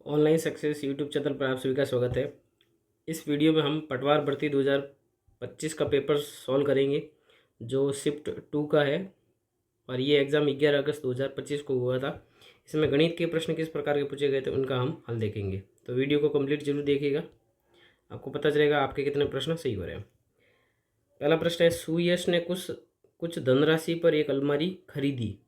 Online success YouTube channel पर आप सभी का स्वागत है। इस वीडियो में हम पटवार भर्ती 2025 का पेपर सॉल्व करेंगे जो शिफ्ट 2 का है और ये एग्ज़ाम 11 अगस्त 2025 को हुआ था। इसमें गणित के प्रश्न किस प्रकार के पूछे गए थे उनका हम हल देखेंगे, तो वीडियो को कंप्लीट जरूर देखिएगा, आपको पता चलेगा आपके कितने प्रश्न सही हो रहे हैं। पहला प्रश्न है, सुयश ने कुछ धनराशि पर एक अलमारी खरीदी।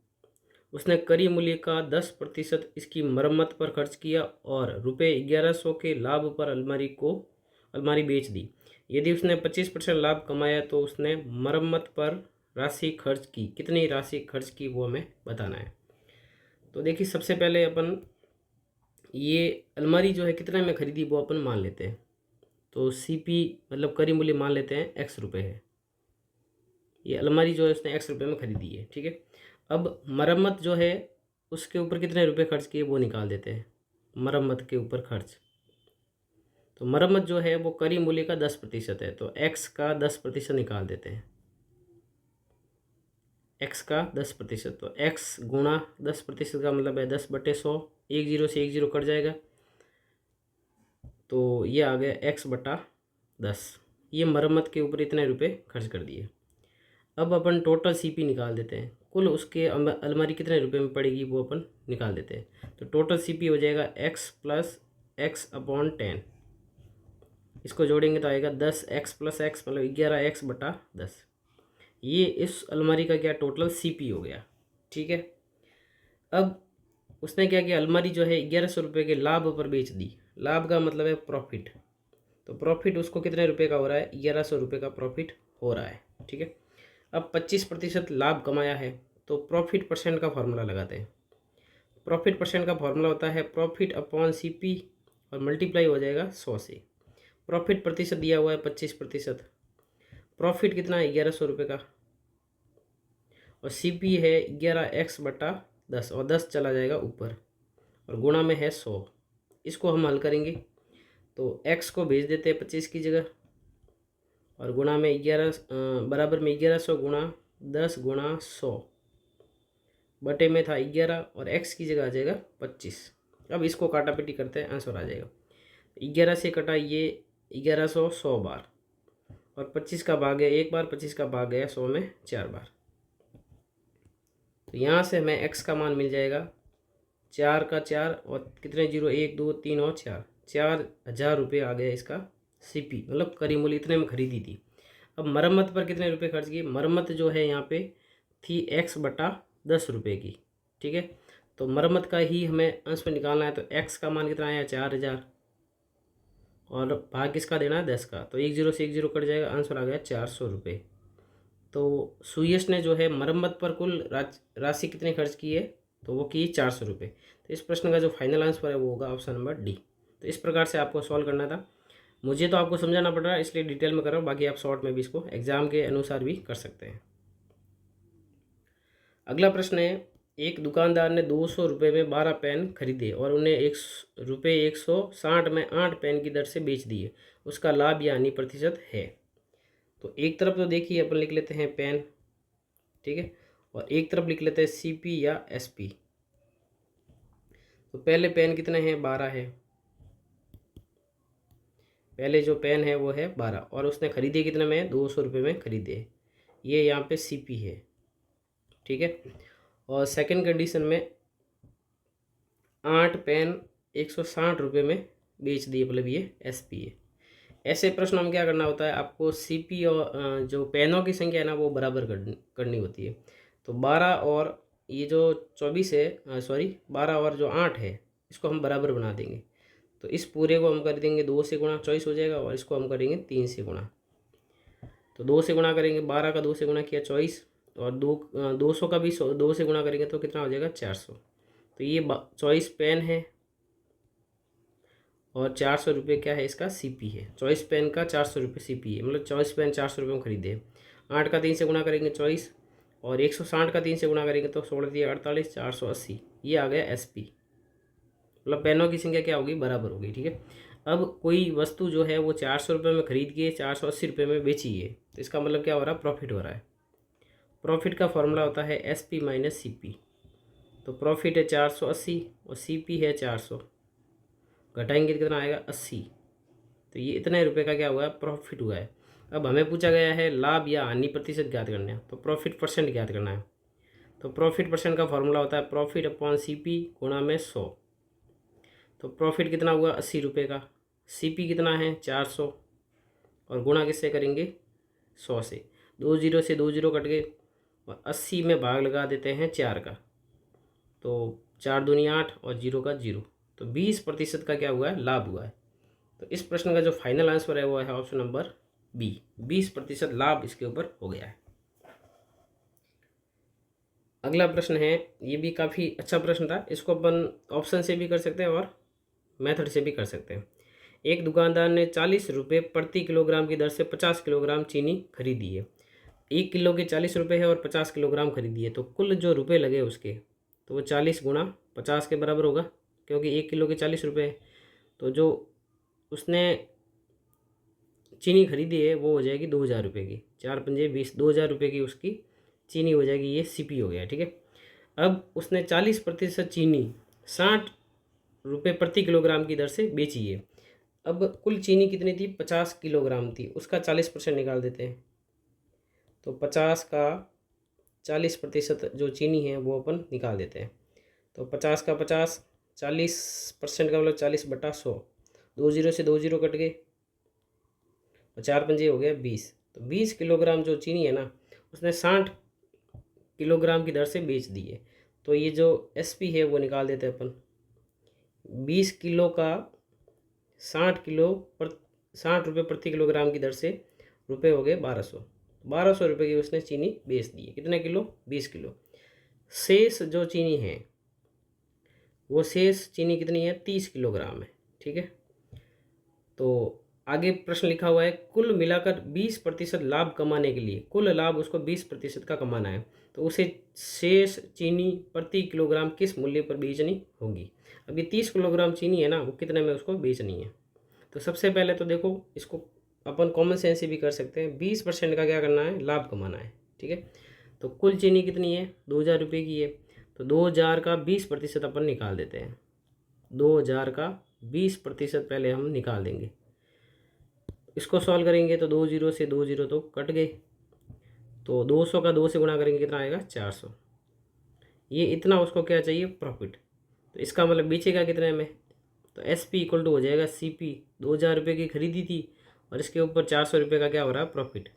उसने करी मूल्य का 10% इसकी मरम्मत पर खर्च किया और रुपये 1100 के लाभ पर अलमारी बेच दी। यदि उसने 25% लाभ कमाया तो उसने मरम्मत पर राशि खर्च की, कितनी राशि खर्च की वो हमें बताना है। तो देखिए, सबसे पहले अपन ये अलमारी जो है कितने में खरीदी वो अपन मान लेते हैं। तो सीपी मतलब करी मूल्य मान लेते हैं एक्स रुपये है। ये अलमारी जो है उसने एक्स रुपये में खरीदी है, ठीक है। अब मरम्मत जो है उसके ऊपर कितने रुपए खर्च किए वो निकाल देते हैं। मरम्मत के ऊपर खर्च, तो मरम्मत जो है वो करी मूल्य का 10% है, तो एक्स का 10% निकाल देते हैं। एक्स का 10%, तो एक्स गुणा 10% का मतलब है 10/100। एक जीरो से एक जीरो कट जाएगा, तो ये आ गया x/10। ये मरम्मत के ऊपर इतने रुपए खर्च कर दिए। अब अपन टोटल सीपी निकाल देते हैं, कुल उसके अलमारी कितने रुपए में पड़ेगी वो अपन निकाल देते हैं। तो टोटल सीपी हो जाएगा x + x/10। इसको जोड़ेंगे तो आएगा 10x + x मतलब 11x/10। ये इस अलमारी का क्या टोटल सीपी हो गया, ठीक है। अब उसने क्या किया, अलमारी जो है 1100 रुपये के लाभ पर बेच दी। लाभ का मतलब है प्रॉफिट, तो प्रॉफिट उसको कितने रुपए का हो रहा है, 1100 रुपये का प्रॉफिट हो रहा है, ठीक है। अब 25% लाभ कमाया है, तो प्रॉफिट परसेंट का फॉर्मूला लगाते हैं। प्रॉफिट परसेंट का फॉर्मूला होता है प्रॉफिट अपॉन सीपी और मल्टीप्लाई हो जाएगा 100 से। प्रॉफिट प्रतिशत दिया हुआ है 25%, प्रॉफिट कितना है 1100 रुपये का, और सीपी है 11x/10 और 10 चला जाएगा ऊपर और गुणा में है 100। इसको हम हल करेंगे तो x को भेज देते हैं 25 की जगह और गुणा में 11 बराबर में 1100 गुणा 10 गुणा 100 बटे में था 11 और x की जगह आ जाएगा 25। अब इसको काटापीटी करते हैं, आंसर आ जाएगा 11 से कटा ये 1100 100 बार और 25 का भाग है एक बार, 25 का भाग गया 100 में 4 बार। तो यहाँ से हमें x का मान मिल जाएगा 4 का 4 और कितने जीरो 1 2 3 और 4,000 रुपये आ गया इसका सीपी, मतलब करी मूल्य इतने में खरीदी थी। अब मरम्मत पर कितने रुपए खर्च किए, मरम्मत जो है यहाँ पे थी x/10 रुपये की, ठीक है। तो मरम्मत का ही हमें अंश में निकालना है, तो x का मान कितना आया 4,000 और भाग किसका देना है 10 का, तो एक जीरो से एक जीरो कट जाएगा, आंसर आ गया 400 रुपये। तो सुयश ने जो है मरम्मत पर कुल राशि कितने खर्च की है, तो वो की 400 रुपये। तो इस प्रश्न का जो फाइनल आंसर है वो होगा ऑप्शन नंबर डी। तो इस प्रकार से आपको सॉल्व करना था। मुझे तो आपको समझाना पड़ रहा है इसलिए डिटेल में कर रहा हूँ, बाकी आप शॉर्ट में भी इसको एग्जाम के अनुसार भी कर सकते हैं। अगला प्रश्न है, एक दुकानदार ने 200 रुपये में 12 पेन खरीदे और उन्हें ₹160 में 8 पेन की दर से बेच दिए। उसका लाभ या हानि प्रतिशत है। तो एक तरफ तो देखिए अपन लिख लेते हैं पेन, ठीक है, और एक तरफ लिख लेते हैं सीपी या एसपी। तो पहले पेन कितने हैं 12 है, पहले जो पेन है वो है 12 और उसने खरीदे कितने में 200 रुपये में खरीदे, ये यहाँ पे सीपी है, ठीक है। और सेकंड कंडीशन में 8 पेन 160 रुपये में बेच दिए, मतलब ये एसपी है। ऐसे प्रश्न हम क्या करना होता है, आपको सीपी और जो पेनों की संख्या है ना वो बराबर करनी होती है। तो 12 और ये जो 24 है, सॉरी 12 और जो 8 है इसको हम बराबर बना देंगे। तो इस पूरे को हम कर देंगे 2 से गुणा, 24 हो जाएगा, और इसको हम करेंगे 3 से गुणा। तो 2 से गुणा करेंगे, 12 का 2 से गुणा किया 24, और 200 का भी 2 से गुणा करेंगे तो कितना हो जाएगा 400। तो ये 24 पेन है और 400 रुपये क्या है इसका सीपी है। 24 पेन का 400 रुपये सीपी है, मतलब 24 पेन 400 रुपये में खरीदे। 8 का 3 से गुणा करेंगे 24 और 160 का 3 से गुणा करेंगे तो 16 दिया 48, 480, ये आ गया एसपी, मतलब पेनों की संख्या क्या होगी बराबर होगी, ठीक है। अब कोई वस्तु जो है वो 400 रुपये में खरीद के 480 रुपये में बेची है, तो इसका मतलब क्या हो रहा है, प्रॉफिट हो रहा है। प्रॉफिट का फॉर्मूला होता है एसपी माइनस सीपी। तो प्रॉफिट है 480 और सीपी है 400, घटाएंगे तो कितना आएगा 80। तो ये इतने रुपए का क्या हुआ है, प्रॉफिट हुआ है। अब हमें पूछा गया है लाभ या हानि प्रतिशत ज्ञात करना है, तो प्रॉफिट परसेंट ज्ञात करना है। तो प्रॉफिट परसेंट का फॉर्मूला होता है प्रॉफिट अपॉन सीपी गुणा में 100। तो प्रॉफिट कितना हुआ 80 रुपये का, सीपी कितना है 400, और गुणा किससे करेंगे 100 से। 2 जीरो से 2 जीरो कट गए, और 80 में भाग लगा देते हैं 4 का, तो 4 दूनी 8 और 0 का 0, तो 20% का क्या हुआ है, लाभ हुआ है। तो इस प्रश्न का जो फाइनल आंसर है वो है ऑप्शन नंबर बी, 20% लाभ इसके ऊपर हो गया है। अगला प्रश्न है, ये भी काफ़ी अच्छा प्रश्न था, इसको अपन ऑप्शन से भी कर सकते हैं और मेथड से भी कर सकते हैं। एक दुकानदार ने 40 रुपये प्रति किलोग्राम की दर से 50 किलोग्राम चीनी खरीदी है। 1 किलो के 40 रुपये है और 50 किलोग्राम खरीदी है, तो कुल जो रुपये लगे उसके, तो वो 40 गुणा 50 के बराबर होगा, क्योंकि 1 किलो के 40 रुपये है। तो जो उसने चीनी खरीदी है वो हो जाएगी 2000 रुपये की, 4 पंजे 20, 2000 रुपये की उसकी चीनी हो जाएगी, ये सीपी हो गया, ठीक है। अब उसने 40% चीनी 60 रुपये प्रति किलोग्राम की दर से बेची है। अब कुल चीनी कितनी थी, 50 किलोग्राम थी, उसका 40% निकाल देते हैं। तो 50 का 40% जो चीनी है वो अपन निकाल देते हैं। तो 50 का 50, 40% का मतलब 40/100, 2 जीरो से 2 जीरो कट गए, और 4 पंजे हो गया 20। तो 20 किलोग्राम जो चीनी है ना, उसने 60 किलोग्राम की दर से बेच दी है। तो ये जो एसपी है वो निकाल देते हैं अपन। 20 किलो का 60 रुपये प्रति किलोग्राम की दर से रुपये हो गए 1200 रुपये की उसने चीनी बेच दी है। कितने किलो, 20 किलो। शेष जो चीनी है वो शेष चीनी कितनी है, 30 किलोग्राम है, ठीक है। तो आगे प्रश्न लिखा हुआ है, कुल मिलाकर 20% लाभ कमाने के लिए, कुल लाभ उसको 20% का कमाना है, तो उसे शेष चीनी प्रति किलोग्राम किस मूल्य पर बेचनी होगी। अब ये 30 किलोग्राम चीनी है ना, वो कितने में उसको बेचनी है। तो सबसे पहले तो देखो, इसको अपन कॉमन सेंस से भी कर सकते हैं, 20% का क्या करना है, लाभ कमाना है, ठीक है। तो कुल चीनी कितनी है, 2000 रुपये की है, तो 2000 का 20% अपन निकाल देते हैं। 2000 का 20% पहले हम निकाल देंगे। इसको सॉल्व करेंगे तो 2 जीरो से 2 जीरो तो कट गए, तो 200 का 2 से गुणा करेंगे कितना आएगा, 400। ये इतना उसको क्या चाहिए, प्रॉफिट। तो इसका मतलब बेचेगा कितने में, तो एस पी इक्वल टू हो जाएगा सी पी। 2000 रुपये की खरीदी थी और इसके ऊपर 400 रुपये का क्या हो रहा है, प्रॉफिट।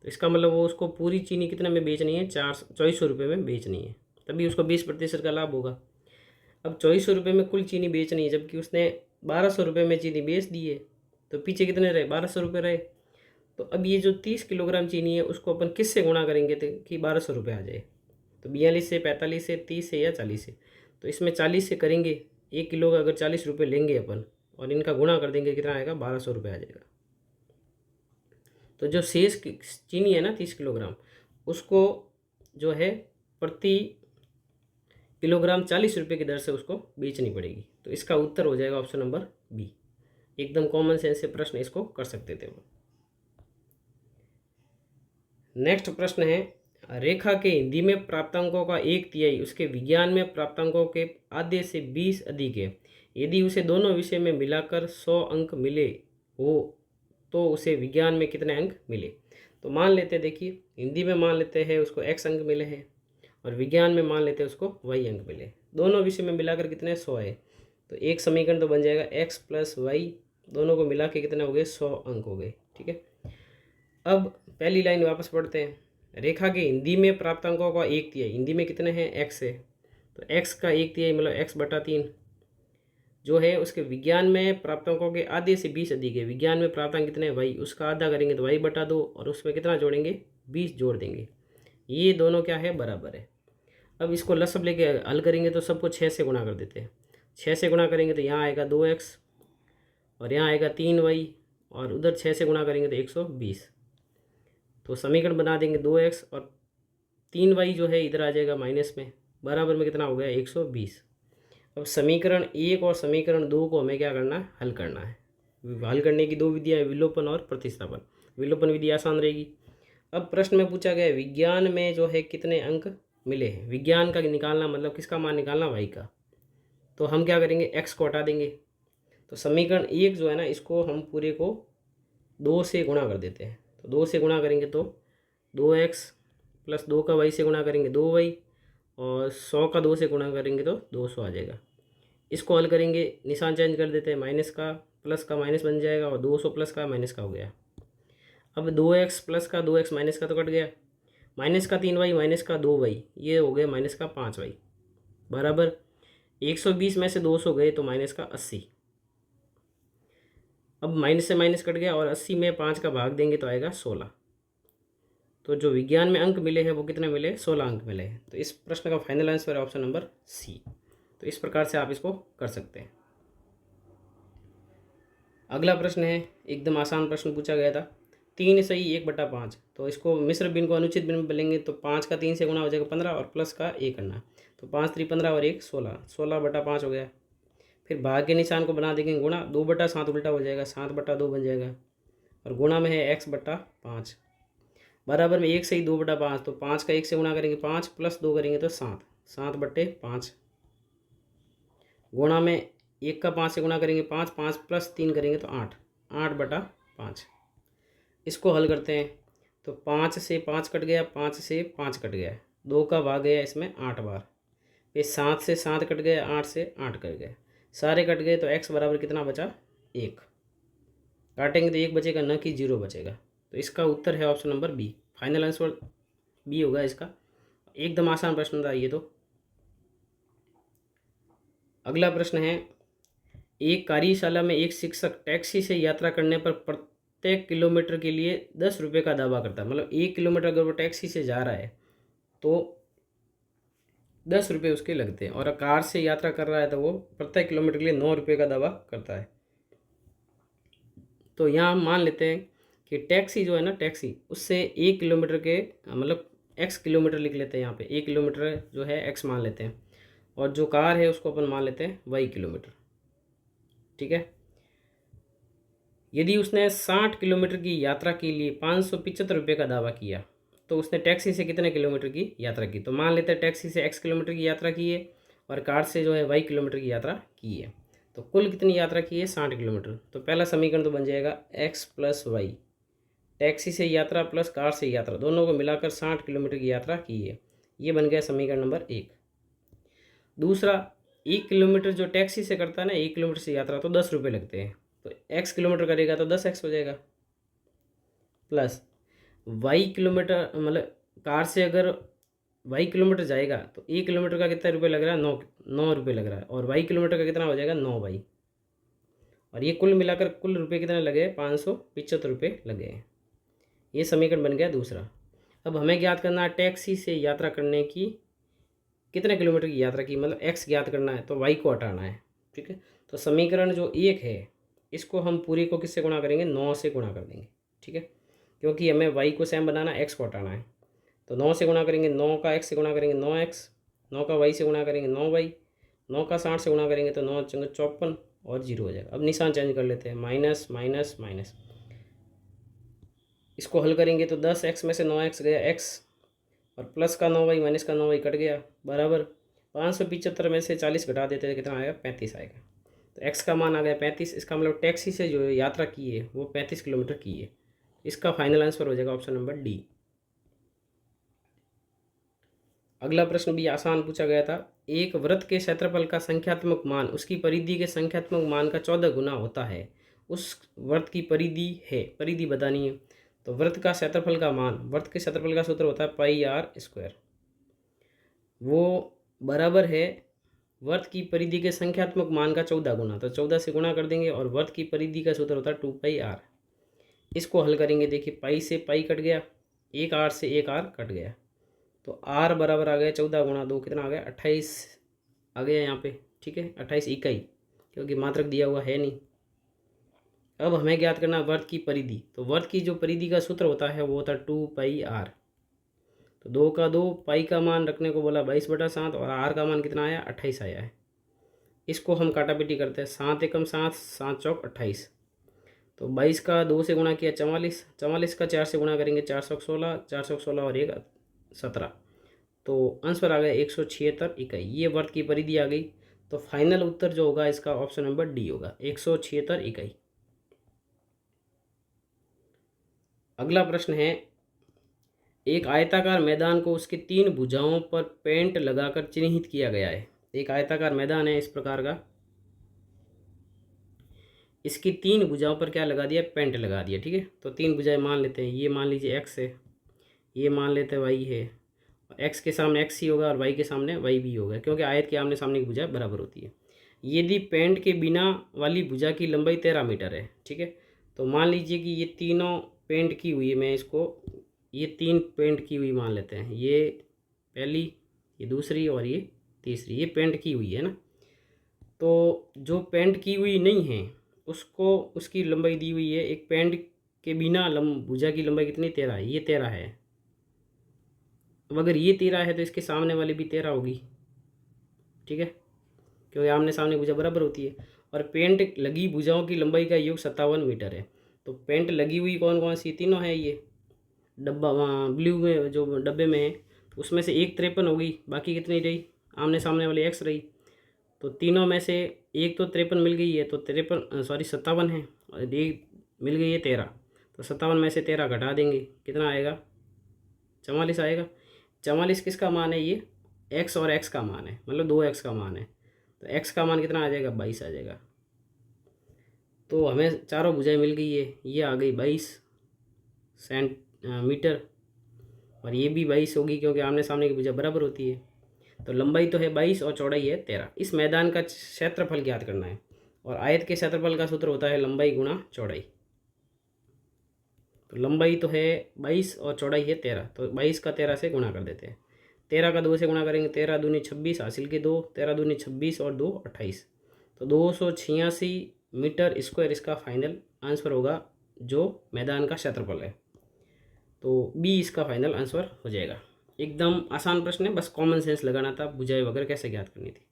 तो इसका मतलब वो उसको पूरी चीनी कितने में बेचनी है, 2400 रुपये में बेचनी है, तभी उसको 20% का लाभ होगा। अब 2400 रुपये में कुल चीनी बेचनी है, जबकि उसने 1200 रुपये में चीनी बेच दी है, तो पीछे कितने रहे, 1200 रुपये रहे। तो अब ये जो 30 किलोग्राम चीनी है उसको अपन किससे गुणा करेंगे तो कि 1200 रुपये आ जाए। तो 42 से, 45 से, 30 से या 40 से। तो इसमें 40 से करेंगे, 1 किलो का अगर 40 रुपये लेंगे अपन और इनका गुणा कर देंगे, कितना आएगा, 1200 रुपये आ जाएगा। तो जो शेष चीनी है ना 30 किलोग्राम, उसको जो है प्रति किलोग्राम 40 रुपये की दर से उसको बेचनी पड़ेगी। तो इसका उत्तर हो जाएगा ऑप्शन नंबर बी। एकदम कॉमन सेंस से प्रश्न इसको कर सकते थे वो। नेक्स्ट प्रश्न है, रेखा के हिंदी में प्राप्तांकों का 1/3 उसके विज्ञान में प्राप्तांकों के आधे से 20 अधिक है। यदि उसे दोनों विषय में मिलाकर 100 अंक मिले हो तो उसे विज्ञान में कितने अंक मिले। तो मान लेते हैं, देखिए हिंदी में मान लेते हैं उसको x अंक मिले हैं और विज्ञान में मान लेते हैं उसको y अंक मिले। दोनों विषय में मिलाकर कितने, 100 है। तो एक समीकरण तो बन जाएगा x + y, दोनों को मिला के कितने हो गए, 100 अंक हो गए, ठीक है। अब पहली लाइन वापस पढ़ते हैं, रेखा के हिंदी में प्राप्तांकों का 1/3, हिंदी में कितने हैं, x है, तो x का 1/3 मतलब x/3 जो है उसके विज्ञान में प्राप्तांकों के आधे से 20 अधिक है। विज्ञान में प्राप्तांक कितने हैं, y, उसका आधा करेंगे तो y/2 और उसमें कितना जोड़ेंगे, 20 जोड़ देंगे। ये दोनों क्या है, बराबर है। अब इसको लसब लेके हल करेंगे तो सबको 6 से गुणा कर देते हैं। 6 से गुणा करेंगे तो यहाँ आएगा 2x और यहाँ आएगा 3y और उधर 6 से गुणा करेंगे तो 120। तो समीकरण बना देंगे 2x और 3y जो है इधर आ जाएगा माइनस में, बराबर में कितना हो गया, 120। अब समीकरण 1 और समीकरण 2 को हमें क्या करना है, हल करना है। हल करने की दो विधियाँ हैं, विलोपन और प्रतिस्थापन। विलोपन विधि आसान रहेगी। अब प्रश्न में पूछा गया है विज्ञान में जो है कितने अंक मिले हैं। विज्ञान का निकालना मतलब किसका मान निकालना, y का। तो हम क्या करेंगे, x को हटा देंगे, तो समीकरण 1 जो है ना, इसको हम पूरे को 2 से गुणा कर देते हैं। तो 2 से गुणा करेंगे तो 2x प्लस 2 का y से गुणा करेंगे 2y, और 100 का 2 से गुणा करेंगे तो 200 आ जाएगा। इसको हल करेंगे, निशान चेंज कर देते हैं, माइनस का प्लस का माइनस बन जाएगा और 200 प्लस का माइनस का हो गया। अब 2x प्लस का 2x माइनस का तो कट गया, माइनस का 3y माइनस का 2y, ये हो गया माइनस का 5y, बराबर 120 में से 200 गए तो माइनस का 80। अब माइनस से माइनस कट गया और 80 में 5 का भाग देंगे तो आएगा 16। तो जो विज्ञान में अंक मिले हैं वो कितने मिले, 16 अंक मिले हैं। तो इस प्रश्न का फाइनल आंसर है ऑप्शन नंबर सी। तो इस प्रकार से आप इसको कर सकते हैं। अगला प्रश्न है, एकदम आसान प्रश्न पूछा गया था, 3 सही 1/5। तो इसको मिश्र भिन्न को अनुचित भिन्न में बदलेंगे तो 5 का 3 से गुणा हो जाएगा 15 और प्लस का 1 करना। तो 5 3 15 और 1 16, 16/5 हो गया। फिर भाग के निशान को बना देंगे गुणा, 2/7 उल्टा हो जाएगा, 7/2 बन जाएगा, और गुणा में है x/5, बराबर में 1 सही 2/5। तो 5 का 1 से गुणा करेंगे 5 प्लस 2 करेंगे तो 7, 7/5, गुणा में 1 का 5 से गुणा करेंगे 5, 5 प्लस 3 करेंगे तो 8, 8/5। इसको हल करते हैं तो 5 से 5 कट गया, 5 से 5 कट गया, 2 का भाग गया इसमें 8 बार, फिर 7 से 7 कट गया, 8 से 8 कट गया, सारे कट गए तो x बराबर कितना बचा, 1। काटेंगे तो 1 बचेगा, न कि 0 बचेगा। तो इसका उत्तर है option number B, final answer B होगा इसका। एकदम आसान प्रश्न था ये तो। अगला प्रश्न है, एक कार्यशाला में एक शिक्षक टैक्सी से यात्रा करने पर प्रत्येक किलोमीटर के लिए 10 रुपये का दावा करता है। मतलब 1 किलोमीटर अगर वो टैक्सी से जा रहा है तो 10 रुपये उसके लगते हैं, और कार से यात्रा कर रहा है तो वो प्रत्येक किलोमीटर के लिए 9 रुपये का दावा करता है। तो यहाँ हम मान लेते हैं कि टैक्सी जो है ना, टैक्सी उससे 1 किलोमीटर के मतलब x किलोमीटर लिख लेते हैं, यहाँ पे 1 किलोमीटर जो है x मान लेते हैं, और जो कार है उसको अपन मान लेते हैं y किलोमीटर, ठीक है। यदि उसने 60 किलोमीटर की यात्रा के लिए 575 रुपये का दावा किया तो उसने टैक्सी से कितने किलोमीटर की यात्रा की। तो मान लेते हैं टैक्सी से x किलोमीटर की यात्रा की है और कार से जो है y किलोमीटर की यात्रा की है। तो कुल कितनी यात्रा की है, 60 किलोमीटर। तो पहला समीकरण तो बन जाएगा x प्लस वाई, टैक्सी से यात्रा प्लस कार से यात्रा, दोनों को मिलाकर 60 किलोमीटर की यात्रा की है। ये बन गया समीकरण नंबर 1। दूसरा, 1 किलोमीटर जो टैक्सी से करता है ना, 1 किलोमीटर से यात्रा, तो 10 रुपये लगते हैं। तो x किलोमीटर करेगा तो 10x हो जाएगा, प्लस y किलोमीटर मतलब कार से अगर y किलोमीटर जाएगा तो 1 किलोमीटर का कितना रुपये लग रहा है, 9 रुपये लग रहा है, और y किलोमीटर का कितना हो जाएगा, 9y, और ये कुल मिलाकर कुल रुपये कितने लगे, 575 रुपये लगे हैं। ये समीकरण बन गया दूसरा। अब हमें ज्ञात करना है टैक्सी से यात्रा करने की कितने किलोमीटर की यात्रा की, मतलब x ज्ञात करना है तो y को हटाना है, ठीक है। तो समीकरण जो 1 है इसको हम पूरी को किससे गुणा करेंगे, 9 से गुणा कर देंगे, ठीक है, क्योंकि हमें y को सेम बनाना है, x को हटाना है। तो 9 से गुणा करेंगे, 9 का x से गुणा करेंगे 9x, 9 का y से गुणा करेंगे 9y, 9 का 60 से गुणा करेंगे तो 9 चंगे 54 और 0 हो जाएगा। अब निशान चेंज कर लेते हैं, माइनस माइनस माइनस, इसको हल करेंगे तो 10x में से 9x गया x, और प्लस का 9y माइनस का 9y कट गया, बराबर 575 में से 40 घटा देते हैं, कितना आएगा, 35 आएगा। तो x का मान आ गया 35। इसका मतलब टैक्सी से जो यात्रा की है वो 35 किलोमीटर की है। इसका फाइनल आंसर हो जाएगा ऑप्शन नंबर डी। अगला प्रश्न भी आसान पूछा गया था, एक वृत्त के क्षेत्रफल का संख्यात्मक मान उसकी परिधि के संख्यात्मक मान का 14 गुना होता है। उस वृत्त की परिधि है, परिधि बतानी है। तो वृत्त का क्षेत्रफल का मान, वृत्त के क्षेत्रफल का सूत्र होता है πr², वो बराबर है वृत्त की परिधि के संख्यात्मक मान का 14 गुना। तो 14 से गुणा कर देंगे, और वृत्त की परिधि का सूत्र होता है 2πr। इसको हल करेंगे, देखिए पाई से पाई कट गया, एक आर से एक आर कट गया, तो आर बराबर आ गया 14 गुणा 2, कितना आ गया, 28 आ गया यहाँ पे, ठीक है, 28 इकाई, क्योंकि मात्रक दिया हुआ है नहीं। अब हमें ज्ञात करना वृत्त की परिधि। तो वृत्त की जो परिधि का सूत्र होता है वो होता है 2πr। तो 2 का 2, पाई का मान रखने को बोला 22/7, और आर का मान कितना आया, 28 आया है। इसको हम काटापीटी करते हैं, 7 एकम 7, 7 चौक 28। तो 22 का 2 से गुणा किया 44, 44 का 4 से गुणा करेंगे 416, 416 और 1 17। तो आंसर आ गया 176 इकाई। ये वृत्त की परिधि आ गई। तो फाइनल उत्तर जो होगा इसका ऑप्शन नंबर डी होगा, 176 इकाई। अगला प्रश्न है, एक आयताकार मैदान को उसके 3 भुजाओं पर पेंट लगाकर चिन्हित किया गया है। एक आयताकार मैदान है इस प्रकार का, इसकी 3 भुजाओं पर क्या लगा दिया, पेंट लगा दिया। ठीक है, तो 3 भुजाएं मान लेते हैं, ये मान लीजिए एक्स है, ये मान लेते हैं वाई है, एक्स के सामने एक्स ही होगा और वाई के सामने वाई भी होगा, क्योंकि आयत के आमने सामने की भुजा बराबर होती है। यदि पेंट के बिना वाली भुजा की लंबाई 13 मीटर है, ठीक है, तो मान लीजिए कि ये तीनों पेंट की हुई है, मैं इसको ये 3 पेंट की हुई मान लेते हैं, ये पहली, ये दूसरी और ये तीसरी, ये पेंट की हुई है ना। तो जो पेंट की हुई नहीं है उसको उसकी लंबाई दी हुई है, एक पेंट के बिना भुजा की लंबाई कितनी, 13 है, ये 13 है। अब अगर ये 13 है तो इसके सामने वाली भी 13 होगी। ठीक है, क्योंकि आमने सामने भुजा बराबर होती है। और पेंट लगी भुजाओं की लंबाई का योग 57 मीटर है। तो पेंट लगी हुई कौन कौन सी, तीनों है। ये डब्बा ब्लू में जो डब्बे में है उसमें से एक 53 होगी, बाकी कितनी रही, आमने सामने वाली एक्स रही। तो तीनों में से एक तो 53 मिल गई है, तो 57 है, और एक मिल गई है 13। तो 57 में से 13 घटा देंगे, कितना आएगा, 44 आएगा। 44 किसका मान है, ये एक्स और एक्स का मान है, मतलब 2x का मान है। तो एक्स का मान कितना आ जाएगा, 22 आ जाएगा। तो हमें चारों भुजाएं मिल गई है, ये आ गई 22 मीटर, और ये भी 22 होगी क्योंकि आमने सामने की भुजा बराबर होती है। तो लंबाई तो है 22 और चौड़ाई है 13। इस मैदान का क्षेत्रफल ज्ञात करना है, और आयत के क्षेत्रफल का सूत्र होता है लंबाई गुणा चौड़ाई। तो लंबाई तो है 22 और चौड़ाई है 13, तो 22 का 13 से गुणा कर देते हैं। 13 का 2 से गुणा करेंगे, 13 दूनी 26 हासिल के 2, 13 दूनी 26 और 2 28, तो 286 मीटर स्क्वायर इसका फाइनल आंसर होगा, जो मैदान का क्षेत्रफल है। तो बी इसका फाइनल आंसर हो जाएगा। एकदम आसान प्रश्न है, बस कॉमन सेंस लगाना था, बुझाई वगैरह कैसे ज्ञात करनी थी।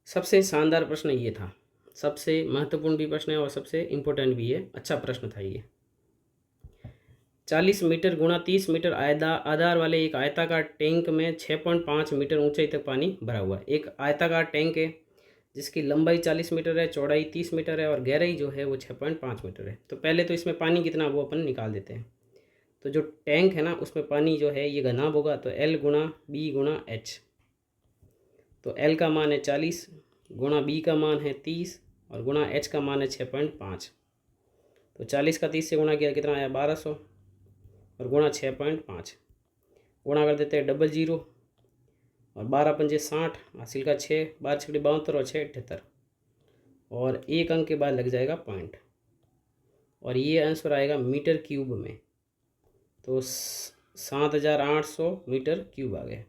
सबसे शानदार प्रश्न ये था, सबसे महत्वपूर्ण भी प्रश्न है और सबसे इम्पोर्टेंट भी है, अच्छा प्रश्न था ये। 40 मीटर गुणा 30 मीटर आधार वाले एक आयताकार टैंक में 6.5 मीटर ऊंचाई तक पानी भरा हुआ है। एक आयताकार टैंक है जिसकी लंबाई 40 मीटर है, चौड़ाई 30 मीटर है और गहराई जो है वो 6.5 मीटर है। तो पहले तो इसमें पानी कितना वो अपन निकाल देते हैं। तो जो टैंक है ना उसमें पानी जो है ये घनाभ होगा, तो L गुणा बी गुणा एच। तो L का मान है 40, गुणा बी का मान है 30 और गुणा एच का मान है 6.5। तो 40 का 30 से गुणा किया कितना आया, 1200, और गुणा 6.5, गुणा कर देते हैं 00, और 12 पंजे 60 हासिल का 6, 12 छकड़ी 72 और 6 78, और एक अंक के बाद लग जाएगा पॉइंट, और ये आंसर आएगा मीटर क्यूब में। तो 7800 मीटर क्यूब आ गया।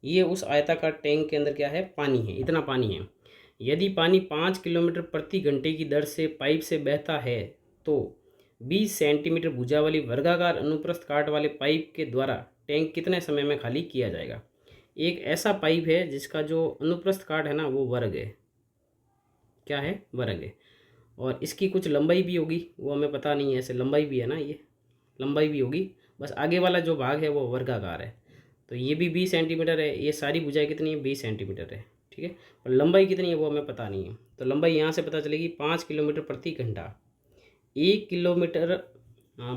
ये उस आयताकार टैंक के अंदर क्या है, पानी है, इतना पानी है। यदि पानी 5 किलोमीटर प्रति घंटे की दर से पाइप से बहता है तो 20 सेंटीमीटर भुजा वाली वर्गाकार अनुप्रस्थ काट वाले पाइप के द्वारा टैंक कितने समय में खाली किया जाएगा। एक ऐसा पाइप है जिसका जो अनुप्रस्थ काट है ना वो वर्ग है, क्या है, वर्ग है, और इसकी कुछ लंबाई भी होगी, वो हमें पता नहीं है, ऐसे लंबाई भी है ना, ये लंबाई भी होगी, बस आगे वाला जो भाग है वो वर्गाकार है। तो ये भी 20 सेंटीमीटर है, ये सारी भुजाएं कितनी है, 20 सेंटीमीटर है। ठीक है, और लंबाई कितनी है वो हमें पता नहीं है। तो लंबाई यहाँ से पता चलेगी 5 किलोमीटर प्रति घंटा। 1 किलोमीटर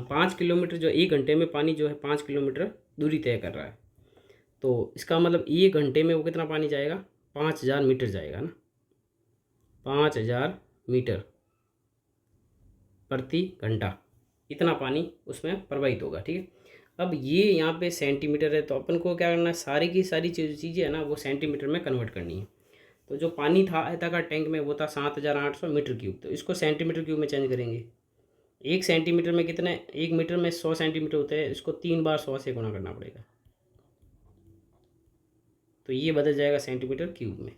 5 किलोमीटर जो 1 घंटे में पानी जो है 5 किलोमीटर दूरी तय कर रहा है। तो इसका मतलब 1 घंटे में वो कितना पानी जाएगा, 5000 मीटर जाएगा ना, 5000 मीटर प्रति घंटा, इतना पानी उसमें प्रवाहित होगा। ठीक है, अब ये यहाँ पे सेंटीमीटर है, तो अपन को क्या करना है, सारी की सारी चीज़ें है ना वो सेंटीमीटर में कन्वर्ट करनी है। तो जो पानी था आयताकार टैंक में वो था 7800 मीटर क्यूब, तो इसको सेंटीमीटर क्यूब में चेंज करेंगे। 1 सेंटीमीटर में कितने, 1 मीटर में 100 सेंटीमीटर होते हैं, इसको 3 बार 100 से गुणा करना पड़ेगा, तो ये बदल जाएगा सेंटीमीटर क्यूब में।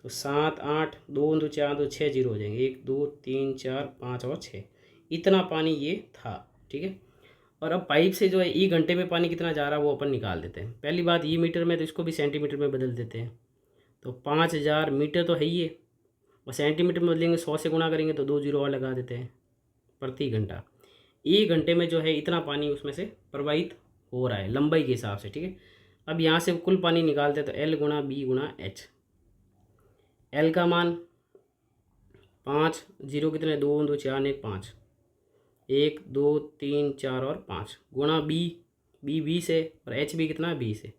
तो 7 8 2 2 4 2 6 जीरो हो जाएंगे, 1 2 3 4 5 और 6, इतना पानी ये था। ठीक है, और अब पाइप से जो है 1 घंटे में पानी कितना जा रहा है वो अपन निकाल देते हैं। पहली बात ये मीटर में, तो इसको भी सेंटीमीटर में बदल देते हैं। तो 5000 मीटर तो है ही है, और सेंटीमीटर में बदलेंगे, 100 से गुणा करेंगे तो 2 जीरो और लगा देते हैं, प्रति घंटा। 1 घंटे में जो है इतना पानी उसमें से प्रवाहित हो रहा है लंबाई के हिसाब से, ठीक है। अब यहाँ से कुल पानी निकालते हैं तो L गुणा B गुणा H। L का मान 5, जीरो कितने, 2 2 4 1 5, 1 2 3 4 और 5 गुणा B से और H भी कितना, B से।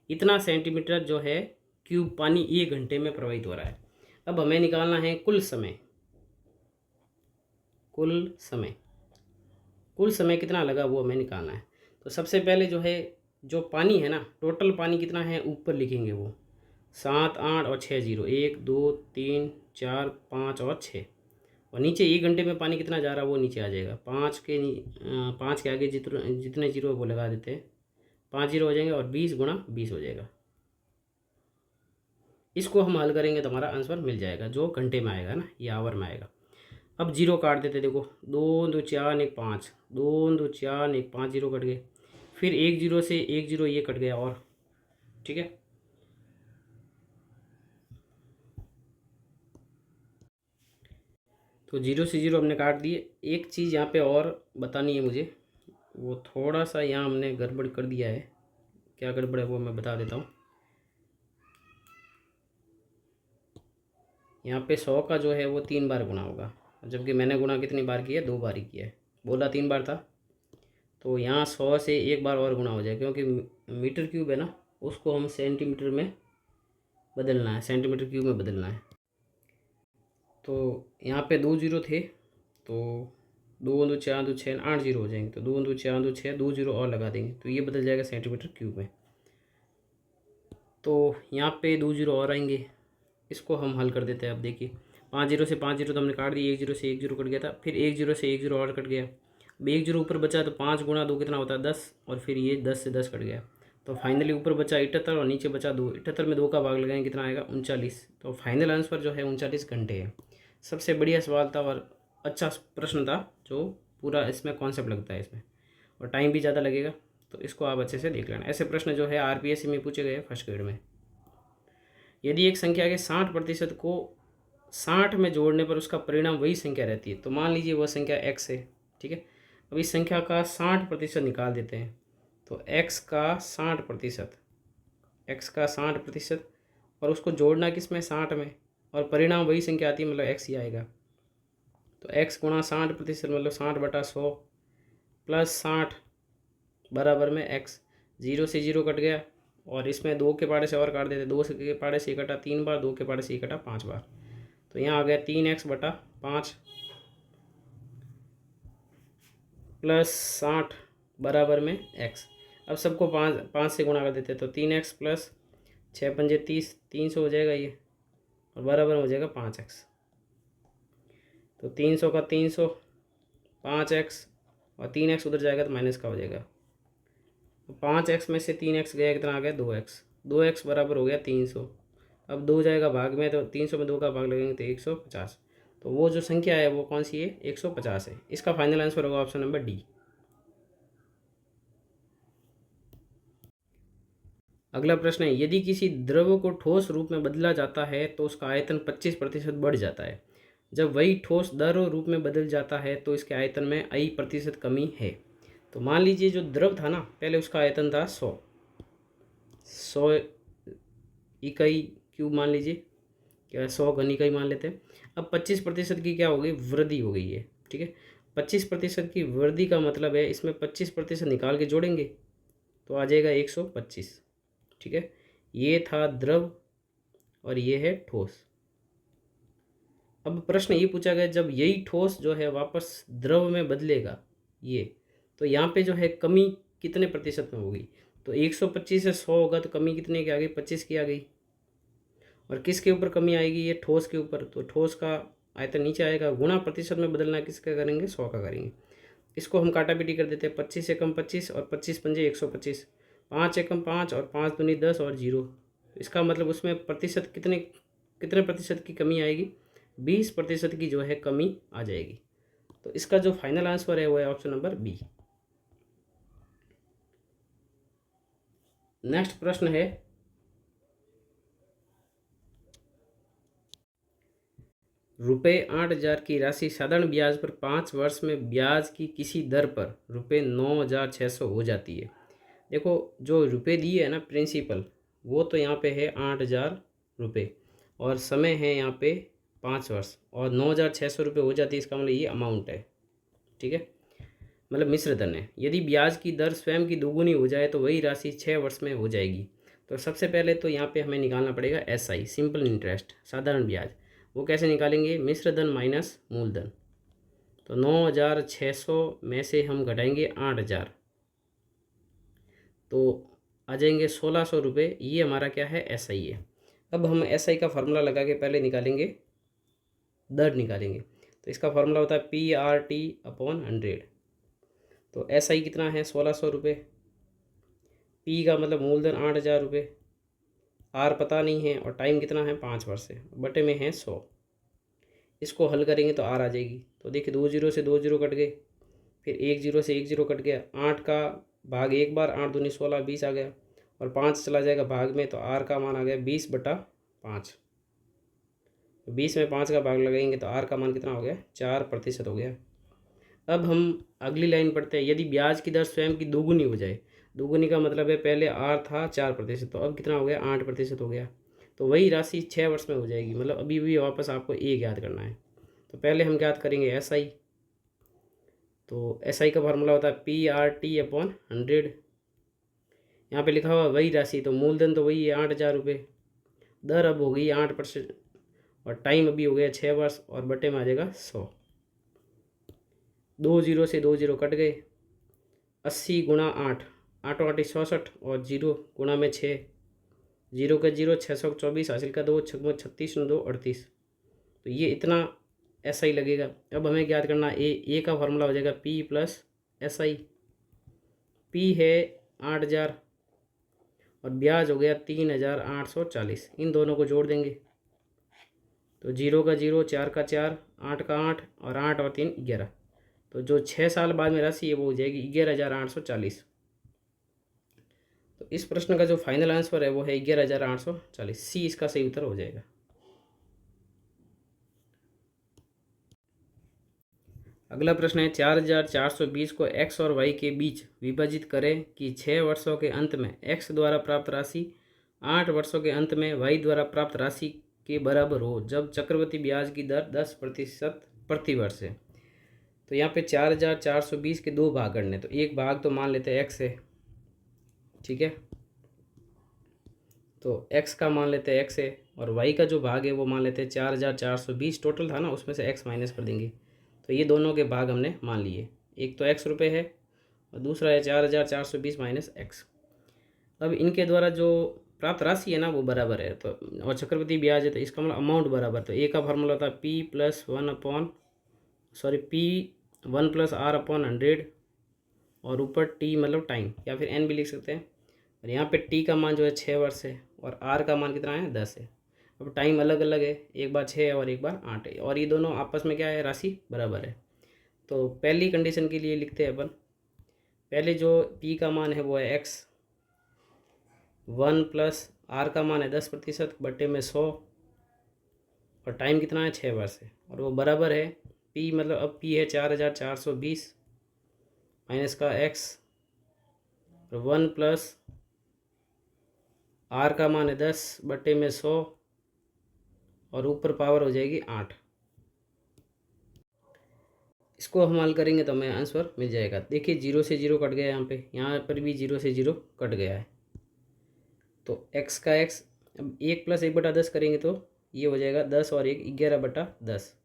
इतना सेंटीमीटर जो है क्यूब पानी 1 घंटे में प्रवाहित हो रहा है। अब हमें निकालना है कुल समय। कुल समय कितना लगा वो हमें निकालना है। तो सबसे पहले जो है, जो पानी है ना, टोटल पानी कितना है ऊपर लिखेंगे वो 7 8 और 6 0, 1 2 3 4 5 और 6। और नीचे 1 घंटे में पानी कितना जा रहा है वो नीचे आ जाएगा। 5 के आगे जितने जीरो वो लगा देते हैं, 5 जीरो हो जाएंगे और 20 गुणा 20 हो जाएगा। इसको हम हल करेंगे तो हमारा आंसर मिल जाएगा, जो घंटे में आएगा ना, ये आवर में आएगा। अब जीरो काट देते, देखो 2 2 4 1 5, 2 2 4 1 5 जीरो कट गए। फिर 1 जीरो से 1 जीरो ये कट गया, और ठीक है। तो जीरो से जीरो हमने काट दिए। एक चीज़ यहाँ पे और बतानी है मुझे, वो थोड़ा सा यहाँ हमने गड़बड़ कर दिया है। क्या गड़बड़ है वो मैं बता देता हूँ। यहाँ पे 100 का जो है वो 3 बार गुना होगा, जबकि मैंने गुना कितनी बार किया, 2 बार ही किया है। बोला 3 बार था, तो यहाँ 100 से 1 बार और गुना हो जाए, क्योंकि मीटर क्यूब है ना, उसको हम सेंटीमीटर में बदलना है, सेंटीमीटर क्यूब में बदलना है। तो यहाँ पे 2 जीरो थे, तो 2 2 4 2 6 8 जीरो हो जाएंगे। तो 2 2 4 2 6, 2 जीरो और लगा देंगे तो ये बदल जाएगा सेंटीमीटर क्यूब में। तो यहाँ पे 2 जीरो और आएंगे, इसको हम हल कर देते हैं। अब देखिए 5 जीरो से 5 जीरो तो हमने काट दिए, 1 जीरो से 1 जीरो कट गया था, फिर 1 जीरो से 1 जीरो और कट गया। अब 1 जीरो ऊपर बचा, तो 5 गुणा 2 कितना होता है, 10, और फिर ये 10 से 10 कट गया। तो फाइनली ऊपर बचा 78 और नीचे बचा 2। 78 में 2 का भाग लगाएंगे, कितना आएगा, 39। तो फाइनल आंसर जो है 39 घंटे है। सबसे बढ़िया सवाल था और अच्छा प्रश्न था, जो पूरा इसमें कॉन्सेप्ट लगता है इसमें, और टाइम भी ज़्यादा लगेगा। तो इसको आप अच्छे से देख लेना। ऐसे प्रश्न जो है RPSC में पूछे गए फर्स्ट ग्रेड में। यदि एक संख्या के 60% को 60 में जोड़ने पर उसका परिणाम वही संख्या रहती है, तो मान लीजिए वह संख्या x है, ठीक है। अब इस संख्या का 60% निकाल देते हैं, तो x का 60%, और उसको जोड़ना किस में, 60 में, और परिणाम वही संख्या आती है, मतलब x ही आएगा। तो x गुणा 60% मतलब 60/100 प्लस 60 बराबर में x। 0 से 0 कट गया, और इसमें 2 के पाड़े से और काट देते, 2 के पाड़े से कटा 3 बार, 2 के पाड़े से कटा 5 बार। तो यहाँ आ गया 3x/5 प्लस 60 बराबर में x। अब सबको 5 से गुणा कर देते हैं, तो 3x प्लस 6 पंजे 30, 300 हो जाएगा ये, और बराबर हो जाएगा 5x। तो 300 का 300, 5x, और 3x उधर जाएगा तो माइनस का हो जाएगा। तो 5x में से 3x गया, कितना आ गया, 2x। 2x बराबर हो गया 300। अब 2 जाएगा भाग में, तो 300 में 2 का भाग लगेंगे तो 150। तो वो जो संख्या है वो कौन सी है, 150 है। इसका फाइनल आंसर होगा ऑप्शन नंबर डी। अगला प्रश्न है, यदि किसी द्रव को ठोस रूप में बदला जाता है तो उसका आयतन 25% बढ़ जाता है। जब वही ठोस द्रव रूप में बदल जाता है तो इसके आयतन में i% कमी है। तो मान लीजिए जो द्रव था ना, पहले उसका आयतन था 100 इकाई क्यूब मान लीजिए, क्या 100 घन इकाई मान लेते हैं। अब 25% की क्या हो गई, वृद्धि हो गई है, ठीक है। 25% की वृद्धि का मतलब है इसमें 25% निकाल के जोड़ेंगे तो आ जाएगा 125, ठीक है। ये था द्रव और ये है ठोस। अब प्रश्न ये पूछा गया, जब यही ठोस जो है वापस द्रव में बदलेगा ये, तो यहाँ पे जो है कमी कितने प्रतिशत में होगी। तो 125 से 100 होगा तो कमी कितने की आ गई, 25 की आ गई। और किसके ऊपर कमी आएगी, ये ठोस के ऊपर। तो ठोस का आयतन नीचे आएगा, गुणा प्रतिशत में बदलना किसका करेंगे, 100 का करेंगे। इसको हम काटापीटी कर देते हैं, 25 एकम 25 और 25 पंजे 125, 5 एकम 5 और 5 दूनी 10 और 0। इसका मतलब उसमें प्रतिशत कितने प्रतिशत की कमी आएगी, 20% की जो है कमी आ जाएगी। तो इसका जो फाइनल आंसर है वो है ऑप्शन नंबर बी। नेक्स्ट प्रश्न है, ₹8,000 की राशि साधारण ब्याज पर 5 वर्ष में ब्याज की किसी दर पर ₹9,600 हो जाती है। देखो जो रुपए दिए है ना प्रिंसिपल, वो तो यहाँ पे है 8,000 रुपये और समय है यहाँ पे 5 वर्ष और 9,600 रुपये हो जाती है, इसका मतलब ये अमाउंट है। ठीक है, मतलब मिश्र धन है। यदि ब्याज की दर स्वयं की दोगुनी हो जाए तो वही राशि 6 वर्ष में हो जाएगी। तो सबसे पहले तो यहाँ पे हमें निकालना पड़ेगा SI, सिंपल इंटरेस्ट, साधारण ब्याज। वो कैसे निकालेंगे? मिश्र धन माइनस मूलधन। तो 9,600 में से हम घटाएंगे 8,000 तो आ जाएंगे 1,600 रुपये। ये हमारा क्या है? SI है। अब हम SI का फार्मूला लगा के पहले निकालेंगे, दर निकालेंगे। तो इसका फार्मूला होता है PRT/100। तो SI कितना है? 1,600 रुपये। P का मतलब मूलधन 8,000 रुपये, R पता नहीं है और टाइम कितना है? 5 वर्ष है, बटे में है 100। इसको हल करेंगे तो R आ जाएगी। तो देखिए 2 जीरो से 2 जीरो कट गए, फिर 1 जीरो से 1 जीरो कट गया। 8 का भाग एक बार, 8 दूनी 16, 20 आ गया और 5 चला जाएगा भाग में, तो R का मान आ गया 20/5। 20 में 5 का भाग लगाएंगे तो R का मान कितना हो गया? 4% हो गया। अब हम अगली लाइन पढ़ते हैं। यदि ब्याज की दर स्वयं की दोगुनी हो जाए, दोगुनी का मतलब है पहले R था 4%, तो अब कितना हो गया? 8% हो गया। तो वही राशि 6 वर्ष में हो जाएगी। मतलब अभी भी वापस आपको A ज्ञात करना है। तो पहले हम ज्ञात करेंगे SI। तो SI का फार्मूला होता है PRT/100। यहाँ पे लिखा हुआ वही राशि, तो मूलधन तो वही है 8,000 रुपये। दर अब हो गई 8% और टाइम अभी हो गया 6 वर्ष और बटे में आ जाएगा 100। 2 जीरो से 2 जीरो कट गए। 80 गुणा 8, 8 8 66 और 0 गुणा में 6, 0 का 0, 624 हासिल का 2, 6 36 2 38। तो ये इतना SI लगेगा। अब हमें ज्ञात करना A का फार्मूला हो जाएगा P+SI। P है 8,000 और ब्याज हो गया 3,840। इन दोनों को जोड़ देंगे तो 0 का 0, 4 का 4, 8 का 8 और 8 और 3 11। तो जो 6 साल बाद में राशि है वो हो जाएगी 11,840। तो इस प्रश्न का जो फाइनल आंसर है वो है 11,840। सी इसका सही उत्तर हो जाएगा। अगला प्रश्न है 4,420 को x और y के बीच विभाजित करें कि 6 वर्षों के अंत में x द्वारा प्राप्त राशि 8 वर्षों के अंत में y द्वारा प्राप्त राशि के बराबर हो, जब चक्रवृद्धि ब्याज की दर 10% प्रति वर्ष है। तो यहाँ पे 4,420 के 2 भाग करने, तो एक भाग तो मान लेते हैं x है। ठीक है, तो x का मान लेते हैं x है और y का जो भाग है वो मान लेते हैं 4,420 टोटल था ना, उसमें से x माइनस कर देंगे। तो ये दोनों के भाग हमने मान लिए। एक तो x रुपये है और दूसरा है 4,420 माइनस x। अब इनके द्वारा जो प्राप्त राशि है ना वो बराबर है, तो और चक्रवृद्धि ब्याज है तो इसका मतलब अमाउंट बराबर। तो A का फार्मूला होता है P+1/R/100 और ऊपर T मतलब टाइम, या फिर N भी लिख सकते हैं। और यहाँ पे T का मान जो है 6 वर्ष है और R का मान कितना है? 10 है। अब टाइम अलग अलग है, एक बार 6 है और एक बार 8 है और ये दोनों आपस में क्या है? राशि बराबर है। तो पहली कंडीशन के लिए लिखते हैं अपन। पहले जो P का मान है वो है x, 1 प्लस R का मान है 10% बटे में 100 और टाइम कितना है? 6 वर्ष है और वो बराबर है P मतलब अब P है 4,420 माइनस का x और 1 प्लस R का मान है 10 बटे में 100 और ऊपर पावर हो जाएगी 8। इसको हम हल करेंगे तो हमें आंसर मिल जाएगा। देखिए 0 से 0 कट गया, यहाँ पर भी 0 से 0 कट गया है। तो x का x, अब 1 + 1/10 करेंगे तो ये हो जाएगा 10 और 1 11/10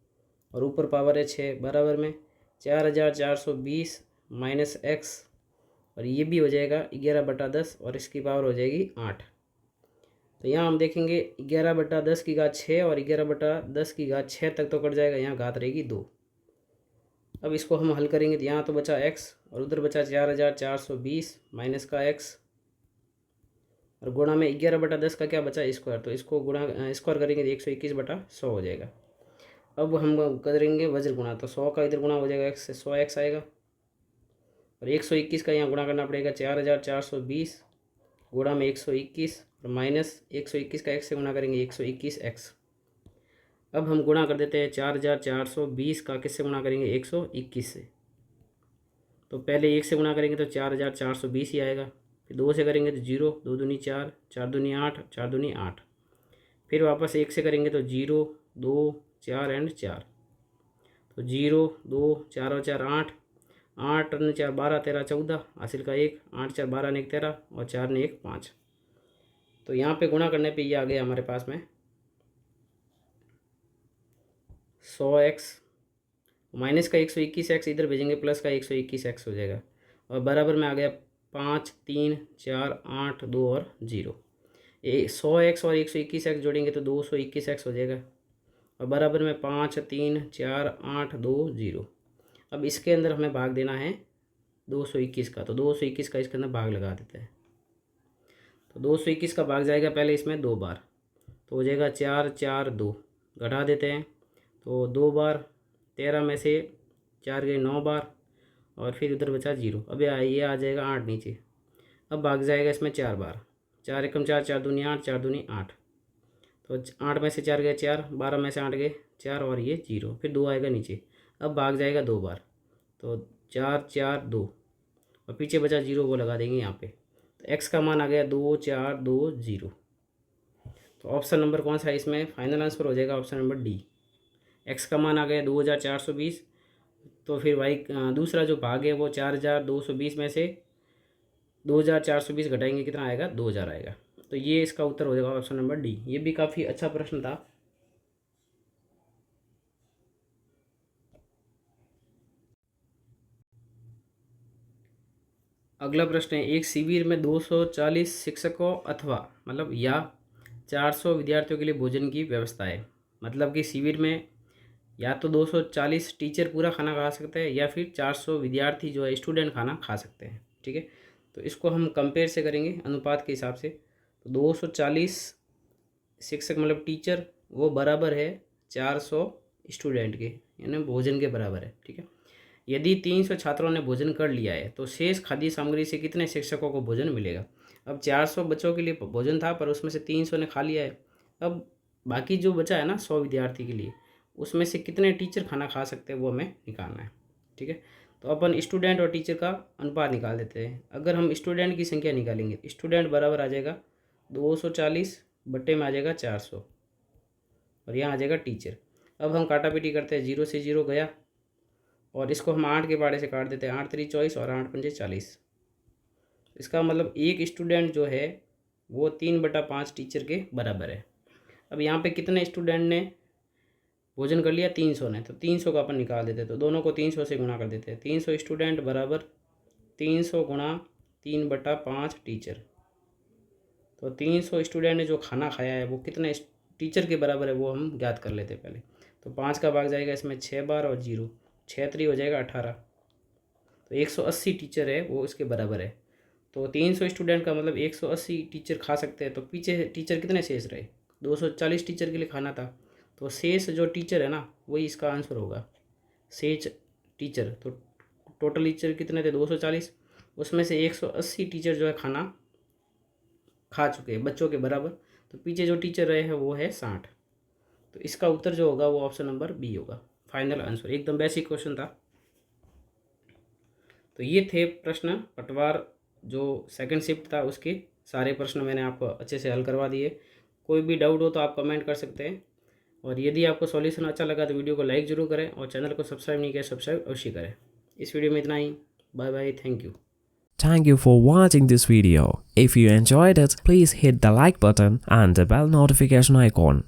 और ऊपर पावर है 6 बराबर में 4,420 माइनस x और ये भी हो जाएगा 11/10 और इसकी पावर हो जाएगी 8। तो यहाँ हम देखेंगे 11/10 की घात 6 और 11/10 की घात 6 तक तो कट जाएगा, यहाँ घात रहेगी 2। अब इसको हम हल करेंगे तो यहाँ तो बचा x और उधर बचा 4,420 माइनस का x और गुणा में 11/10 का क्या बचा? स्क्वायर। तो इसको गुणा स्क्वायर करेंगे तो 121/100 हो जाएगा। अब हम करेंगे वज्र गुणा, तो 100 का इधर गुणा हो जाएगा x से, 100x आएगा और 121 का यहाँ गुणा करना पड़ेगा। 4,420 गुणा में 121 और माइनस 121 का x से गुणा करेंगे 121x। अब हम गुणा कर देते हैं 4,420 का किससे गुणा करेंगे? 121 से। तो पहले 1 से गुणा करेंगे तो 4,420 ही आएगा, फिर 2 से करेंगे तो 0, 2 दूनी 4, 4 दूनी 8, 4 दूनी 8। फिर वापस 1 से करेंगे तो 0, 2, 4 एंड 4। तो 0, 2, 4 और 4 8, 8 और 4 12, 13 14, हासिल का 1, 8 4 12 ने 1 13 और 4 ने 1 5। तो यहाँ पे गुणा करने पे ये आ गया हमारे पास में 100x, माइनस का 121x इधर भेजेंगे, प्लस का 121x हो जाएगा, और बराबर में आ गया 5 3 4 8 2 और 0। 100x और 121x जोड़ेंगे तो 221x हो जाएगा, और बराबर में 5 3 4 8 2 0। अब इसके अंदर हमें भाग देना है 221 का, तो 221 का इसके अंदर भाग लगा देते हैं। तो 221 का भाग जाएगा पहले इसमें 2 बार, तो हो जाएगा 4 4 2, घटा देते हैं तो 2 बार, 13 में से 4 गए 9 बार, और फिर उधर बचा 0। अब ये आ जाएगा 8 नीचे। अब भाग जाएगा इसमें 4 बार, 4 एकम 4, 4 दूनी 8, 4 दूनी 8। तो 8 में से 4 गए 4, 12 में से 8 गए 4, और ये 0, फिर 2 आएगा नीचे। अब भाग जाएगा 2 बार, तो 4 4 2, और पीछे बचा 0, वो लगा देंगे यहाँ पे। तो x का मान आ गया 2 4 2 0। तो ऑप्शन नंबर कौन सा है इसमें? फाइनल आंसर हो जाएगा ऑप्शन नंबर डी। x का मान आ गया 2420। तो फिर y दूसरा जो भाग है वो 4220 में से 2420 घटाएंगे, कितना आएगा? 2000 आएगा। तो ये इसका उत्तर हो जाएगा ऑप्शन नंबर डी। ये भी काफ़ी अच्छा प्रश्न था। अगला प्रश्न है, एक शिविर में 240 शिक्षकों अथवा मतलब या 400 विद्यार्थियों के लिए भोजन की व्यवस्था है। मतलब कि शिविर में या तो 240 टीचर पूरा खाना खा सकते हैं, या फिर 400 विद्यार्थी जो है स्टूडेंट खाना खा सकते हैं। ठीक है, तो इसको हम कंपेयर से करेंगे अनुपात के हिसाब से। तो 240 शिक्षक मतलब टीचर वो बराबर है 400 स्टूडेंट के, यानी भोजन के बराबर है। ठीक है, यदि 300 छात्रों ने भोजन कर लिया है तो शेष खाद्य सामग्री से कितने शिक्षकों को भोजन मिलेगा? अब 400 बच्चों के लिए भोजन था, पर उसमें से 300 ने खा लिया है। अब बाकी जो बचा है ना 100 विद्यार्थी के लिए, उसमें से कितने टीचर खाना खा सकते हैं वो हमें निकालना है। ठीक है, तो अपन स्टूडेंट और टीचर का अनुपात निकाल देते हैं। अगर हम स्टूडेंट की संख्या निकालेंगे, स्टूडेंट बराबर आ जाएगा 240 बट्टे में आ जाएगा 400, और यहाँ आ जाएगा टीचर। अब हम काटापीटी करते हैं, 0 से 0 गया, और इसको हम 8 के पाड़े से काट देते हैं, 8 3 24 और 8 5 40। इसका मतलब एक स्टूडेंट जो है वो 3/5 टीचर के बराबर है। अब यहाँ पे कितने स्टूडेंट ने भोजन कर लिया? 300 ने, तो 300 का अपन निकाल देते हैं। तो दोनों को 300 से गुणा कर देते हैं। 300 स्टूडेंट बराबर 300 गुणा 3/5 टीचर। तो 300 स्टूडेंट ने जो खाना खाया है वो कितने टीचर के बराबर है वो हम ज्ञात कर लेते हैं पहले। तो 5 का भाग जाएगा इसमें 6 बार और 0, 6 3 हो जाएगा 18। तो 180 टीचर है वो इसके बराबर है। तो 300 स्टूडेंट का मतलब 180 टीचर खा सकते हैं। तो पीछे टीचर कितने शेष रहे? 240 टीचर के लिए खाना था, तो शेष जो टीचर है ना वही इसका आंसर होगा, शेष टीचर। तो टोटल टीचर कितने थे? 240, उसमें से 180 टीचर जो है खाना खा चुके हैं बच्चों के बराबर। तो पीछे जो टीचर रहे हैं वो है 60। तो इसका उत्तर जो होगा वो ऑप्शन नंबर बी होगा, फाइनल आंसर। एकदम बेसिक क्वेश्चन था। तो ये थे प्रश्न पटवार जो सेकंड शिफ्ट था उसके सारे प्रश्न मैंने आपको अच्छे से हल करवा दिए। कोई भी डाउट हो तो आप कमेंट कर सकते हैं, और यदि आपको सॉल्यूशन अच्छा लगा तो वीडियो को लाइक जरूर करें, और चैनल को सब्सक्राइब नहीं किया सब्सक्राइब अवश्य करें। इस वीडियो में इतना ही। Bye bye, thank you. Thank you for watching this video. If you enjoyed it, please hit the like button and the bell notification icon.